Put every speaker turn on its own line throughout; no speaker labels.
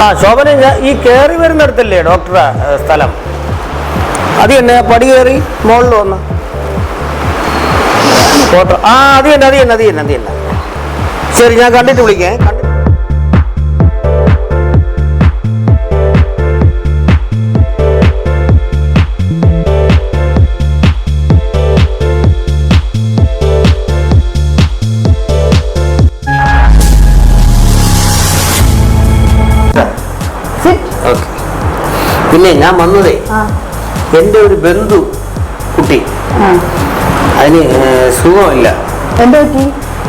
ആ ശോഭന, ഈ കയറി വരുന്നിടത്തല്ലേ ഡോക്ടറെ സ്ഥലം? അത് തന്നെ പടി കയറി മുകളിൽ വന്ന് ഫോട്ടോ. ആ അത് തന്നെ. ശരി, ഞാൻ കണ്ടിട്ട് വിളിക്കേ. പിന്നെ ഞാൻ വന്നതേ, എൻ്റെ ഒരു ബന്ധു കുട്ടി, അതിന് സുഖമില്ല.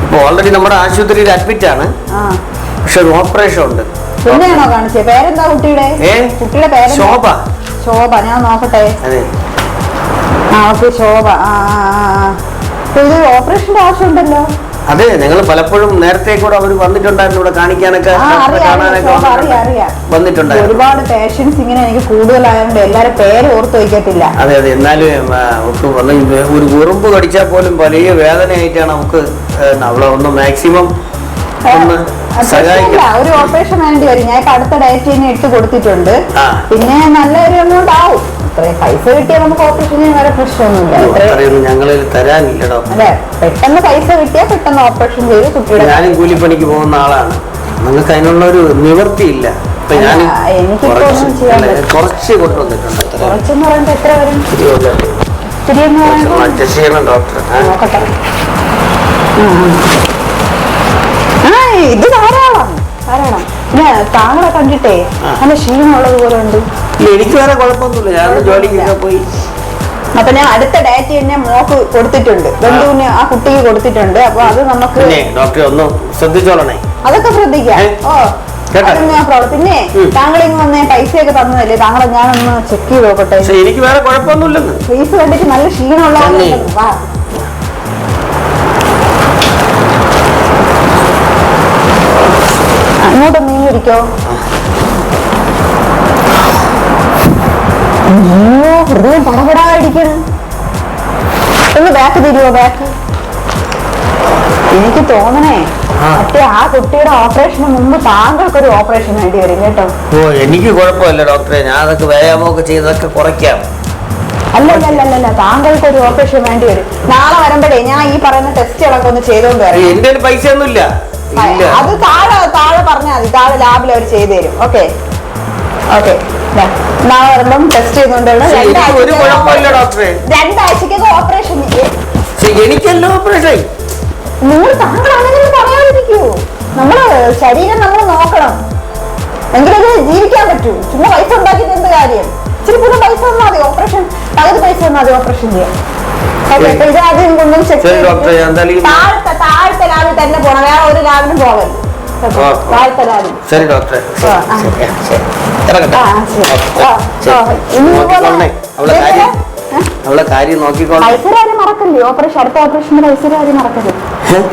ഇപ്പൊ ഓൾറെഡി നമ്മുടെ ആശുപത്രിയിൽ അഡ്മിറ്റ് ആണ്. പക്ഷെ ഒരു ഓപ്പറേഷൻ ഉണ്ട്.
പേരെന്താ കുട്ടിയുടെ? പേര്
ശോഭ.
ശോഭ, ഞാൻ നോക്കട്ടെ.
അതെ,
ശോഭ. ഇത് ഓപ്പറേഷന്റെ ആവശ്യമുണ്ടല്ലോ.
അതെ, നിങ്ങൾ പലപ്പോഴും നേരത്തെ കൂടെ അവർ വന്നിട്ടുണ്ടായിരുന്നു ഇവിടെ കാണിക്കാനൊക്കെ, കാണാനൊക്കെ വന്നിട്ടുണ്ടായിരുന്നു.
ഒരുപാട് പേഷ്യൻസ് ഇങ്ങനെ എനിക്ക് കൂടുതലായതുകൊണ്ട് എല്ലാരും പേര് ഓർത്ത് വയ്ക്കത്തില്ല.
അതെ, എന്നാലും നമുക്ക് ഒരു ഉറുമ്പ് കടിച്ചാൽ പോലും വലിയ വേദനയായിട്ടാണ് നമുക്ക്. അവളെ ഒന്ന് മാക്സിമം ഒന്ന് സഹായിക്കാം.
ഒരു ഓപ്പറേഷൻ വേണ്ടി വരും. ഞാൻ ഇപ്പൊ അടുത്ത ഡയറ്റ് ഇട്ട് കൊടുത്തിട്ടുണ്ട്. പിന്നെ നല്ല ഒരു എമൗണ്ട് ആവും. പൈസ കിട്ടിയാൽ നമുക്ക് ഓപ്പറേഷൻ ചെയ്യാൻ വേറെ പ്രശ്നമൊന്നുമില്ല.
ഞങ്ങളിൽ തരാനില്ലടോ.
അതെ, പെട്ടെന്ന് പൈസ കിട്ടിയാൽ പെട്ടെന്ന് ഓപ്പറേഷൻ ചെയ്ത് കുട്ടിയുടെ.
ഞാനും കൂലിപ്പണിക്ക് പോകുന്ന ആളാണ്. നിങ്ങൾക്ക് അതിനുള്ള ഒരു നിവൃത്തിയില്ല.
എനിക്ക്
കുറച്ച് കൊണ്ടുവന്നിട്ടുണ്ട്.
കുറച്ചെന്ന് പറയുമ്പോ എത്ര വരും?
അഡ്ജസ്റ്റ് ചെയ്യണം ഡോക്ടർ.
ഇത് ധാരാളം. പിന്നെ താങ്കളെ കണ്ടിട്ടേ നല്ല ക്ഷീണമുള്ളത് പോലെ ഉണ്ട്.
എനിക്ക് വേറെ കുഴപ്പമൊന്നുമില്ല, ഞാൻ ജോലിക്കൊക്കെ പോയി.
അപ്പൊ ഞാൻ അടുത്ത ഡയറ്റ് തന്നെ മോക്ക് കൊടുത്തിട്ടുണ്ട്, ബന്ധുവിന് ആ കുട്ടിക്ക് കൊടുത്തിട്ടുണ്ട്. അപ്പൊ അത് നമുക്ക്
ഡോക്ടറെ ഒന്ന് ശ്രദ്ധിച്ചോളണേ.
അതൊക്കെ ശ്രദ്ധിക്കാം. പിന്നെ താങ്കളിങ് വന്നേ പൈസയൊക്കെ തന്നതല്ലേ, താങ്കളെ ഞാനൊന്ന് ചെക്ക് ചെയ്ത് നോക്കട്ടെ.
എനിക്ക് വേറെ കുഴപ്പമൊന്നുമില്ലെന്ന്.
ഫീസ് കണ്ടിട്ട് നല്ല ക്ഷീണമുള്ള. അങ്ങോട്ട് നീങ്ങിരിക്കോ. അയ്യോ, ഹൃദയം പടപടാടിക്കണം. ഒന്ന് ബാക്ക് തിരിയോ, ബാക്ക്. എനിക്ക് തോന്നണേ മറ്റേ ആ കുട്ടിയുടെ ഓപ്പറേഷന് മുമ്പ് താങ്കൾക്കൊരു ഓപ്പറേഷൻ വേണ്ടി വരും കേട്ടോ.
ഓ, എനിക്ക് കുഴപ്പമില്ല ഡോക്ടറെ, ഞാൻ അതൊക്കെ വ്യായാമമൊക്കെ ചെയ്തൊക്കെ കുറയ്ക്കാം.
അല്ലല്ല, താങ്കൾക്ക് ഒരു ഓപ്പറേഷൻ വേണ്ടി വരും. നാളെ വരുമ്പോഴേ ഞാൻ ഈ പറയുന്ന ടെസ്റ്റുകളൊക്കെ ഒന്ന് ചെയ്തോണ്ട് വരാം.
എന്റെ പൈസ ഒന്നുമില്ല.
അത് താഴെ പറഞ്ഞാൽ മതി, താഴെ ലാബിൽ അവർ ചെയ്തു തരും. ഓക്കെ, നാളെ വരുമ്പം ടെസ്റ്റ് ചെയ്തോണ്ട് രണ്ടാഴ്ചക്കൊക്കെ ഓപ്പറേഷൻ.
എനിക്കല്ലോ ഓപ്പറേഷൻ.
നിങ്ങൾ താങ്കളാണെങ്കിലും പറയാതിരിക്കൂ. നമ്മള് ശരീരം നമ്മൾ നോക്കണം, എങ്കിലത് ജീവിക്കാൻ പറ്റൂ. ചുമ്മാ പൈസ ഉണ്ടാക്കിയിട്ട് എന്ത് കാര്യം? ഇച്ചിരി പുതിയ പൈസ വന്നാൽ മതി ഓപ്പറേഷൻ, പകുതി പൈസ വന്നാൽ മതി ഓപ്പറേഷൻ ചെയ്യാൻ. ഇത് ആദ്യം കൊണ്ടും താഴത്തെ ലാബിൽ തന്നെ പോണം, വേറെ ഒരു ലാബിനും പോകരുത്. താഴത്തെ ലാബിൽ.
ശരി ഡോക്ടറെ. അവളെ കാര്യം നോക്കിക്കോളാം.
പൈസ കാര്യം മറക്കല്ലേ, ഓപ്പറേഷൻ അടുത്ത ഓപ്പറേഷന്റെ പൈസ കാര്യം മറക്കല്ലേ.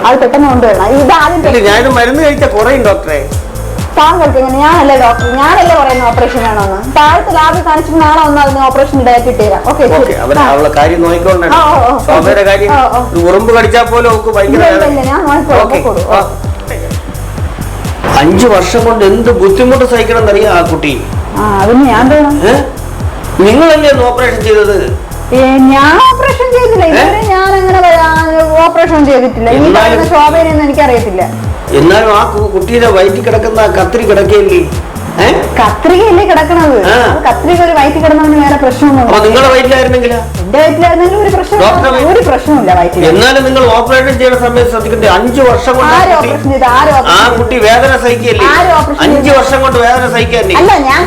അത് പെട്ടെന്ന് കൊണ്ടുവരണം. ഇത്
ഞാനും മരുന്ന് കഴിച്ച കുറയും ഡോക്ടറെ.
താങ്കൾക്ക് എങ്ങനെ? ഞാനല്ലേ ഡോക്ടർ, ഞാനല്ലേ പറയുന്ന ഓപ്പറേഷൻ വേണമെന്ന്. താഴത്തെ ലാബിൽ കാണിച്ചിട്ട് നാളെ വന്നാൽ അതിന് ഓപ്പറേഷൻ ഡയറ്റ് ഇട്ടുതരാം.
അവളെ കാര്യം നോക്കിക്കൊണ്ടേ. ശോഭയുടെ കാര്യം ഉറുമ്പ് കടിച്ചാൽ പോലും അവൾക്ക് ഭയങ്കര.
ഞാൻ നോക്കിക്കോളാം.
5 വർഷം കൊണ്ട് എന്ത് ബുദ്ധിമുട്ട് സഹിക്കണം എന്നറിയാം ആ കുട്ടി.
അതിന് ഞാൻ
നിങ്ങളല്ലേ ഓപ്പറേഷൻ ചെയ്തത്?
ഞാൻ ഓപ്പറേഷൻ ചെയ്തില്ല ഇതുവരെ. ഞാൻ അങ്ങനെ ഓപ്പറേഷൻ ചെയ്തിട്ടില്ല. ഈ പറയുന്ന ശോഭനെയൊന്നും എനിക്കറിയത്തില്ല.
എന്നാലും ആ കുട്ടിയുടെ വയറ്റിൽ കിടക്കുന്ന കത്രി കിടക്കയില്ലേ?
കത്രികയല്ലേ കിടക്കണത്? കത്രിക ഒരു വയറ്റിൽ കിടന്നവന് വേറെ പ്രശ്നമൊന്നും.
നിങ്ങളുടെ വയറ്റിലായിരുന്നെങ്കിലാ?
എന്റെ വയറ്റിലായിരുന്നെങ്കിലും ഒരു പ്രശ്നമില്ല വയറ്റിൽ.
എന്നാലും നിങ്ങൾ ഓപ്പറേഷൻ ചെയ്യുന്ന സമയത്ത് ശ്രദ്ധിക്കണ്ടേ? 5 വർഷം കൊണ്ട് ആ കുട്ടി വേദന സഹിക്കല്ലേ? 5 വർഷം കൊണ്ട് വേദന സഹിക്കല്ലേ?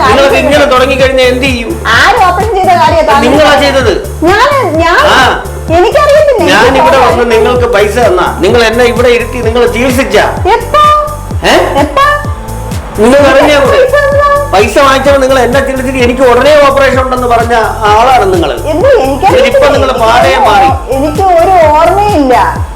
നിങ്ങൾക്ക് ഇങ്ങനെ തുടങ്ങിക്കഴിഞ്ഞാൽ എന്ത് ചെയ്യും?
ആരും ഓപ്പറേഷൻ ചെയ്ത കാര്യം
നിങ്ങളാ ചെയ്തത്.
എനിക്കറിയത്തില്ല.
ഞാൻ ഇവിടെ വന്ന് നിങ്ങൾക്ക് പൈസ തന്നാ നിങ്ങൾ എന്നെ ഇവിടെ ഇരുത്തി നിങ്ങൾ ചികിത്സിച്ച നിങ്ങൾ അറിഞ്ഞ പൈസ വാങ്ങിച്ചപ്പോൾ നിങ്ങൾ എന്നെ ചികിത്സിച്ച് എനിക്ക് ഉടനെ ഓപ്പറേഷൻ ഉണ്ടെന്ന് പറഞ്ഞ ആളാണ് നിങ്ങൾ. ഇപ്പൊ നിങ്ങൾ പാടേ മാറി.
എനിക്ക് ഒരു ഓർമ്മയില്ല.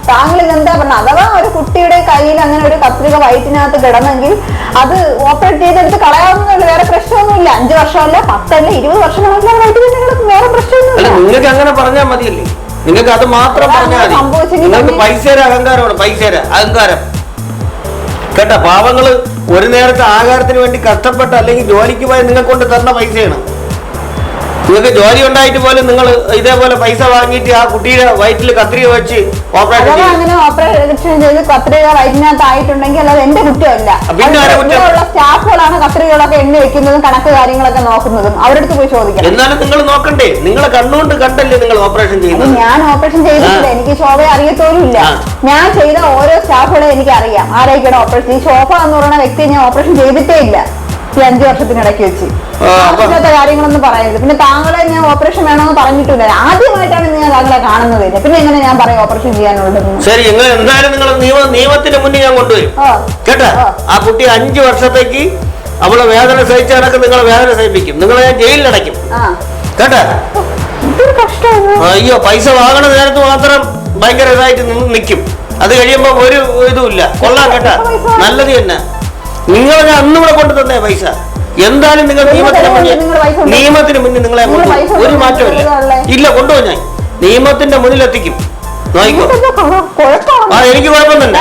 താങ്കൾ ഇതെന്താ പറഞ്ഞ? അഥവാ ഒരു കുട്ടിയുടെ കയ്യിൽ അങ്ങനെ ഒരു കത്രിക വയറ്റിനകത്ത് കിടന്നെങ്കിൽ അത് ഓപ്പറേറ്റ് ചെയ്തെടുത്ത് കളയാവുന്നതുകൊണ്ട് വേറെ പ്രശ്നമൊന്നുമില്ല. 5 വർഷമല്ല 10 അല്ല 20 വർഷം വേറെ പ്രശ്നമൊന്നുമില്ല.
നിങ്ങൾക്ക് അങ്ങനെ പറഞ്ഞാൽ മതിയല്ലേ? നിങ്ങൾക്ക് അത് മാത്രം പറഞ്ഞാൽ മതി. നിങ്ങൾക്ക് പൈസയുടെ അഹങ്കാരമാണ്. പൈസയുടെ അഹങ്കാരം കേട്ടോ. പാവങ്ങള് ഒരു നേരത്തെ ആഹാരത്തിന് വേണ്ടി കഷ്ടപ്പെട്ട അല്ലെങ്കിൽ ജോലിക്ക് പോയി നിങ്ങൾക്ക് കൊണ്ട് തന്ന പൈസയാണ്. നിങ്ങൾക്ക് ജോലി ഉണ്ടായിട്ട് പോലും നിങ്ങൾ ഇതേപോലെ പൈസ വാങ്ങിയിട്ട് ആ കുട്ടിയുടെ വയറ്റിൽ കത്രിക വെച്ച് ഓപ്പറേഷൻ
അങ്ങനെ ഓപ്പറേഷൻ ചെയ്ത് കത്രിക വയറ്റിനകത്ത് ആയിട്ടുണ്ടെങ്കിൽ അല്ലാതെ എന്റെ കുറ്റമല്ല. സ്റ്റാഫുകളാണ് കത്രികകളൊക്കെ എണ്ണി വെക്കുന്നതും കണക്ക് കാര്യങ്ങളൊക്കെ നോക്കുന്നതും. അവരടുത്ത് പോയി ചോദിക്കണം.
എന്നാലും നിങ്ങൾ നോക്കണ്ടേ? നിങ്ങളെ കണ്ണുകൊണ്ട് കണ്ടല്ലേ നിങ്ങൾ ഓപ്പറേഷൻ ചെയ്യുന്നത്?
ഞാൻ ഓപ്പറേഷൻ ചെയ്തിട്ടില്ല, എനിക്ക് ശോഭയെ അറിയത്തോലും ഇല്ല. ഞാൻ ചെയ്ത ഓരോ സ്റ്റാഫുകളെ എനിക്ക് അറിയാം ആരൊക്കെയാണ് ഓപ്പറേഷൻ. ഈ ശോഭ എന്ന് പറയുന്ന വ്യക്തിയെ ഞാൻ ഓപ്പറേഷൻ ചെയ്തിട്ടേ ഇല്ല ഈ 5 വർഷത്തിനിടയ്ക്ക് വെച്ച്. ആവശ്യമില്ലാത്ത കാര്യങ്ങളൊന്നും പറയരുത്. പിന്നെ താങ്കളെ ഞാൻ ഓപ്പറേഷൻ വേണമെന്ന് പറഞ്ഞിട്ടില്ല. ആദ്യമായിട്ടാണ് ഞാൻ താങ്കളെ കാണുന്നത്. പിന്നെ എങ്ങനെ ഞാൻ പറയും ഓപ്പറേഷൻ ചെയ്യാനുള്ളത്?
ശരി, നിങ്ങൾ എന്തായാലും നിങ്ങൾ നിയമത്തിന് മുന്നിൽ ഞാൻ കൊണ്ടുവരും കേട്ടോ. ആ കുട്ടി 5 വർഷത്തേക്ക് അവളെ വേദന സഹിച്ച കണക്ക് നിങ്ങളെ വേദന സഹിപ്പിക്കും. നിങ്ങളെ ഞാൻ ജയിലിലടയ്ക്കും കേട്ടോ. അയ്യോ, പൈസ വാങ്ങണ നേരത്ത് മാത്രം ഭയങ്കര ഇതായിട്ട് നിൽക്കും. അത് കഴിയുമ്പോ ഒരു ഇതുമില്ല. കൊള്ളാം കേട്ടാ, നല്ലത് തന്നെ. നിങ്ങളെ ഞാൻ അന്നുകൂടെ കൊണ്ടു തന്നേ പൈസ. എന്തായാലും നിങ്ങൾ നിയമത്തിന് മുന്നിൽ നിങ്ങളെ ഒരു മാറ്റമില്ല. ഇല്ല, കൊണ്ടുപോയി ഞാൻ നിയമത്തിന്റെ മുന്നിൽ എത്തിക്കും. നോക്കിക്കോ. എനിക്ക് കുഴപ്പമൊന്നുമില്ല.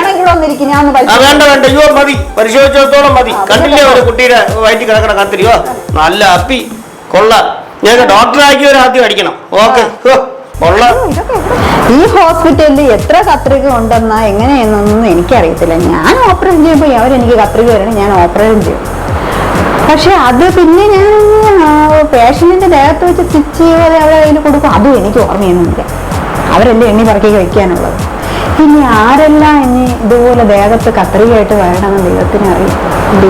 വേണ്ട വേണ്ട, അയ്യോ മതി, പരിശോധിച്ചിടത്തോളം മതി. കണ്ടില്ലേ ഒരു കുട്ടിയുടെ വയറ്റിൽ കിടക്കണ കത്തിരിയോ? നല്ല അപ്പി, കൊള്ളാം. ഞങ്ങൾക്ക് ഡോക്ടറാക്കി ഒരു ആദ്യം അടിക്കണം. ഓക്കെ,
ഈ ഹോസ്പിറ്റലിൽ എത്ര കത്രിക ഉണ്ടെന്നാ എങ്ങനെയെന്നൊന്നും എനിക്കറിയത്തില്ല. ഞാൻ ഓപ്പറേഷൻ ചെയ്യുമ്പോൾ അവരെനിക്ക് കത്രിക വരണം, ഞാൻ ഓപ്പറേഷൻ ചെയ്യും. പക്ഷെ അത് പിന്നെ ഞാൻ പേഷ്യന്റിന്റെ ദേഹത്ത് വെച്ച് സ്റ്റിച്ച് ചെയ്ത് അവരെ കയ്യിൽ കൊടുക്കും. അതും എനിക്ക് ഓർമ്മയൊന്നുമില്ല. അവരെല്ലാം എണ്ണി പറക്കി വയ്ക്കാനുള്ളത്. ഇനി ആരെല്ലാം ഇനി ഇതുപോലെ ദേഹത്ത് കത്രികയായിട്ട് വരണമെന്ന് ദൈവത്തിന് അറിയാം.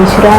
ഈശ്വരാ.